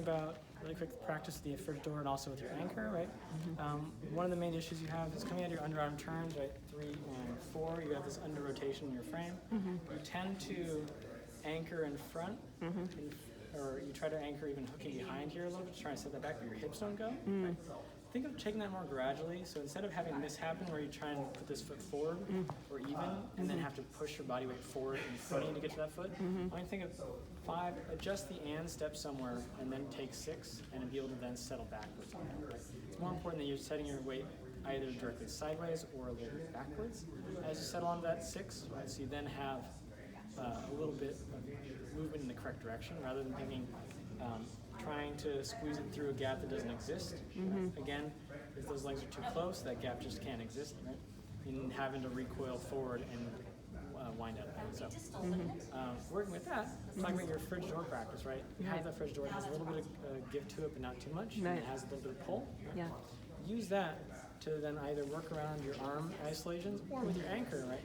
about really quick practice with the fridge door and also with your anchor, right? One of the main issues you have is coming out of your underarm turns, right? 3 and 4, you have this under rotation in your frame. You tend to anchor in front, or you try to anchor even hooking behind here a little bit to try and set that back, but your hips don't go. Right? Think of taking that more gradually. So instead of having this happen where you try and put this foot forward or even, and then have to push your body weight forward in front of you to get to that foot, I want you to think of 5, adjust the and step somewhere, and then take 6, and be able to then settle backwards. Right? It's more important that you're setting your weight either directly sideways or a little bit backwards as you settle onto that 6. Right? So you then have a little bit of movement in the correct direction rather than thinking, trying to squeeze it through a gap that doesn't exist. Again, if those legs are too close, that gap just can't exist, right? And having to recoil forward and wind up. So, working with that, talking about your fridge door practice, right? You have that fridge door, it has a little bit of give to it, but not too much, and it has a little bit of pull. Yeah. Use that to then either work around your arm isolations or with your anchor, right?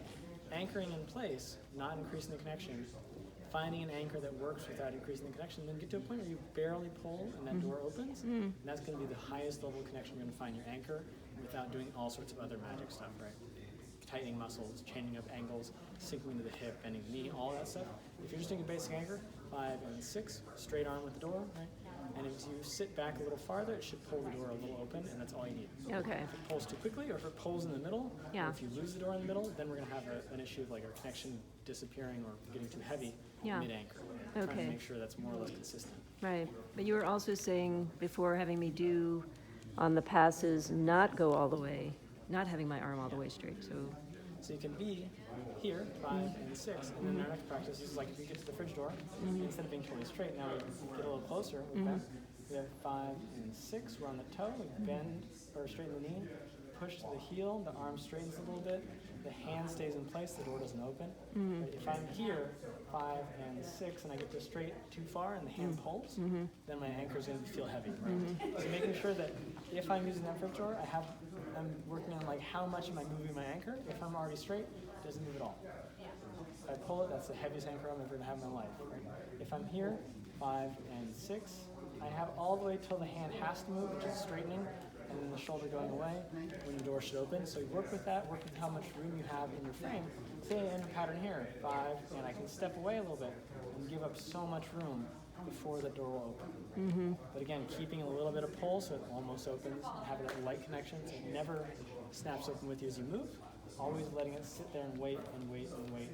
Anchoring in place, not increasing the connection. Finding an anchor that works without increasing the connection, then get to a point where you barely pull and that door opens, and that's going to be the highest level of connection you're going to find your anchor without doing all sorts of other magic stuff, right? Tightening muscles, changing up angles, sinking into the hip, bending the knee, all that stuff. If you're just doing a basic anchor, 5 and 6, straight arm with the door, right? And if you sit back a little farther, it should pull the door a little open, and that's all you need. Okay. If it pulls too quickly, or if it pulls in the middle, or if you lose the door in the middle, then we're going to have an issue of like our connection disappearing or getting too heavy mid-anchor. Trying to make sure that's more or less consistent. Right. But you were also saying before having me do on the passes not go all the way, not having my arm all the way straight. So you can be here, 5 and 6, and then our next practice is like if you get to the fridge door, instead of being totally straight, now we get a little closer with that. We have 5 and 6, we're on the toe, we bend or straighten the knee, push to the heel, the arm straightens a little bit, the hand stays in place, the door doesn't open. Right? If I'm here, 5 and 6, and I get this straight too far and the hand pulls, then my anchor's going to feel heavy. Right? So making sure that if I'm using that fridge door, I'm working on like how much am I moving my anchor. If I'm already straight, it doesn't move at all. If I pull it, that's the heaviest anchor I'm ever going to have in my life. Right? If I'm here, 5 and 6, I have all the way till the hand has to move, which is straightening, and then the shoulder going away when the door should open. So you work with that, work with how much room you have in your frame. Say in a pattern here, 5, and I can step away a little bit and give up so much room before the door will open. But again, keeping a little bit of pull so it almost opens, having that light connection so it never snaps open with you as you move, always letting it sit there and wait and wait and wait.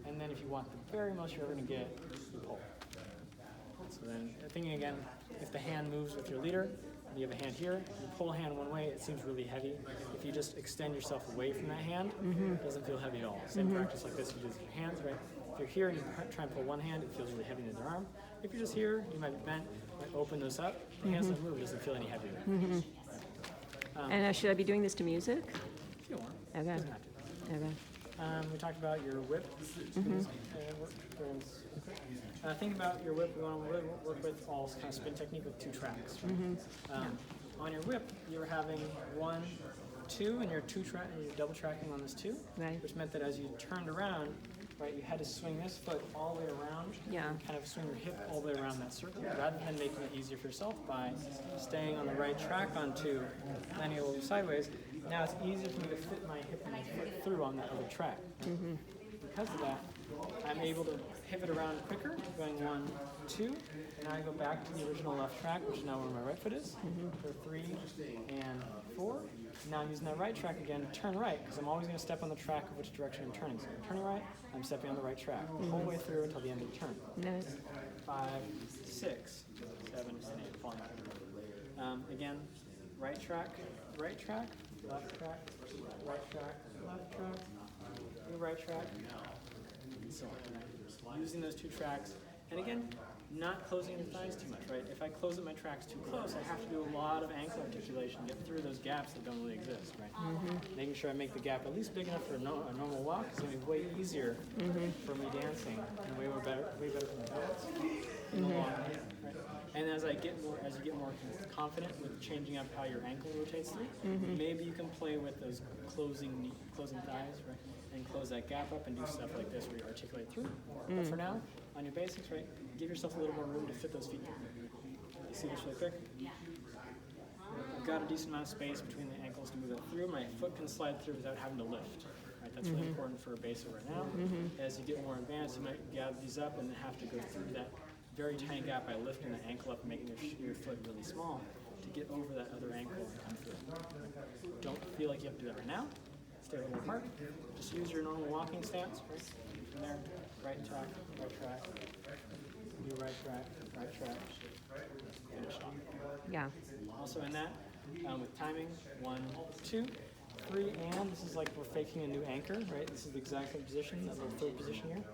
And then if you want the very most you're ever going to get, you pull. So then thinking again, if the hand moves with your leader, you have a hand here, you pull a hand one way, it seems really heavy. If you just extend yourself away from that hand, it doesn't feel heavy at all. Same practice like this, you do with your hands, right? If you're here and you try and pull one hand, it feels really heavy in the arm. If you're just here, you might be bent, you might open those up, the hands don't move, it doesn't feel any heavier. And should I be doing this to music? If you want, Okay. it doesn't have to. Okay. We talked about your whip. Think about your whip. We want to really work with all kind of spin technique with 2 tracks. Right? On your whip, you're having 1, 2, and you're double tracking on this 2, which meant that as you turned around, right, you had to swing this foot all the way around, and kind of swing your hip all the way around that circle, rather than making it easier for yourself by staying on the right track on 2, landing a little sideways. Now it's easier for me to fit my hip and my foot through on that other track. Because of that, I'm able to pivot around quicker, going 1, 2, and now I go back to the original left track, which is now where my right foot is, for 3 and 4. Now I'm using that right track again to turn right, because I'm always going to step on the track of which direction I'm turning. So I'm turning right, I'm stepping on the right track, the whole way through until the end of the turn. Nice. 5, 6, 7, and 8, falling out. Again, right track, left track, right track, left track, right track, and so on. Using those 2 tracks, and again, not closing the thighs too much, right? If I close up my tracks too close, I have to do a lot of ankle articulation, get through those gaps that don't really exist, right? Making sure I make the gap at least big enough for a normal walk is going to be way easier for me dancing, and way better for my balance in the long run, right? And as you get more confident with changing up how your ankle rotates through, maybe you can play with those closing thighs, right? And close that gap up and do stuff like this where you articulate through. But for now, on your basics, right, give yourself a little more room to fit those feet through. see this really quick. I've got a decent amount of space between the ankles to move that through. My foot can slide through without having to lift. Right? That's really important for a basic right now. As you get more advanced, you might gather these up and then have to go through that very tiny gap by lifting the ankle up and making your foot really small to get over that other ankle and come through. Don't feel like you have to do that right now. Stay a little apart. Just use your normal walking stance. Right? From there, right track, do right track, finish off. Yeah. Also in that, with timing, 1, 2, 3, and this is like we're faking a new anchor, right? This is the exact same position, that little third position here.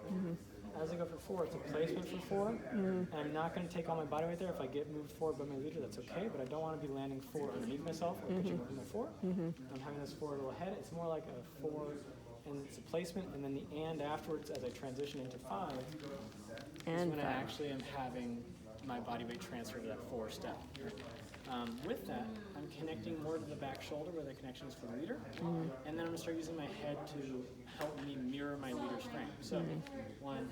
As I go for 4, it's a placement for 4, and I'm not going to take all my body weight there. If I get moved forward by my leader, that's okay, but I don't want to be landing 4 underneath myself or pitching over my 4. I'm having this 4 a little ahead. It's more like a 4, and it's a placement, and then the and afterwards, as I transition into 5, is when I actually am having my body weight transfer to that 4 step. With that, I'm connecting more to the back shoulder where the connection is for the leader, and then I'm going to start using my head to help me mirror my leader's frame. So 1,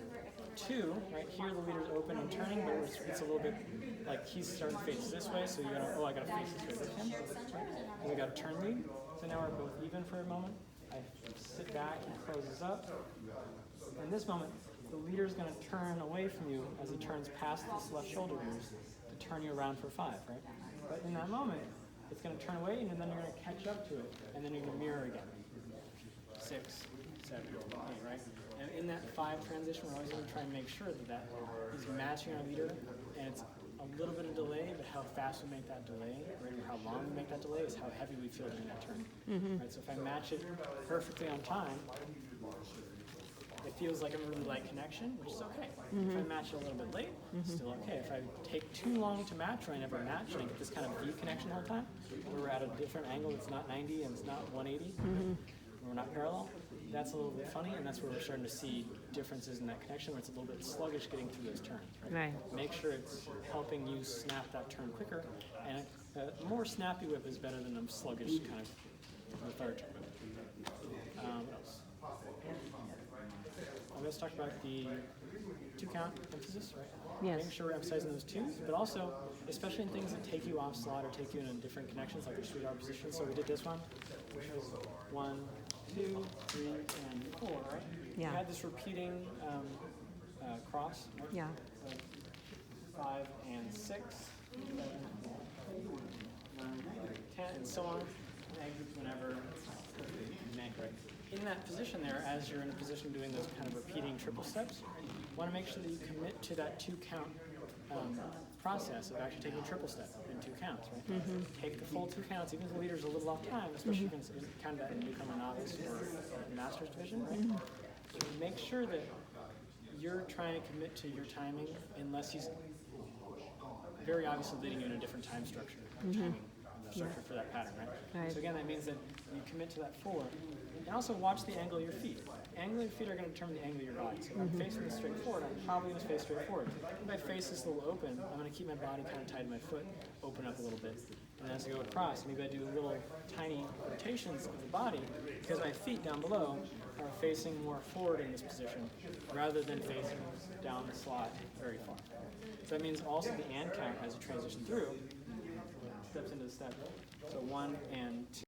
2, right here the leader's open and turning, but it's a little bit like he's starting to face this way, so you gotta, I gotta face this way with him, right? And we got a turn lead, so now we're both even for a moment. I sit back, he closes up. In this moment, the leader's going to turn away from you as he turns past this left shoulder of yours to turn you around for 5, right? But in that moment, it's going to turn away, and then you're going to catch up to it, and then you're going to mirror again. 6, 7, 8, right? And in that 5 transition, we're always going to try and make sure that he's matching our leader, and it's a little bit of delay, but how fast we make that delay, right, or how long we make that delay is how heavy we feel during that turn. Right? So if I match it perfectly on time, it feels like a really light connection, which is okay. If I match it a little bit late, still okay. If I take too long to match, or I never match, and I get this kind of V connection the whole time, where we're at a different angle, it's not 90 and it's not 180, we're not parallel, that's a little bit funny, and that's where we're starting to see differences in that connection, where it's a little bit sluggish getting through those turns. Right? Make sure it's helping you snap that turn quicker, and a more snappy whip is better than a sluggish kind of lethargic whip. What else? Let's talk about the 2 count emphasis, right? Yes. Making sure we're emphasizing those 2s, but also, especially in things that take you off slot or take you in different connections, like your sweetheart position. So we did this one, which was 1, 2, 3, and 4, right? Yeah. We had this repeating cross, right? Yeah. So 5 and 6, 7, 8, 9, 10, and so on. And exit whenever right? In that position there, as you're in a position doing those kind of repeating triple steps, you want to make sure that you commit to that 2 count process of actually taking a triple step in 2 counts, right? Take the full 2 counts, even if the leader's a little off time, especially if you can count that and become a novice or a master's division, right? So make sure that you're trying to commit to your timing unless he's very obviously leading you in a different time structure, timing structure for that pattern, right? So again, that means that you commit to that 4. And also watch the angle of your feet. The angle of your feet are going to determine the angle of your body. So if I'm facing this straight forward, I'm probably going to face straight forward. If I face this a little open, I'm going to keep my body kind of tied to my foot, open up a little bit. And as I go across, maybe I do little tiny rotations of the body because my feet down below are facing more forward in this position rather than facing down the slot very far. So that means also the and count as you transition through steps into the step. So 1 and 2.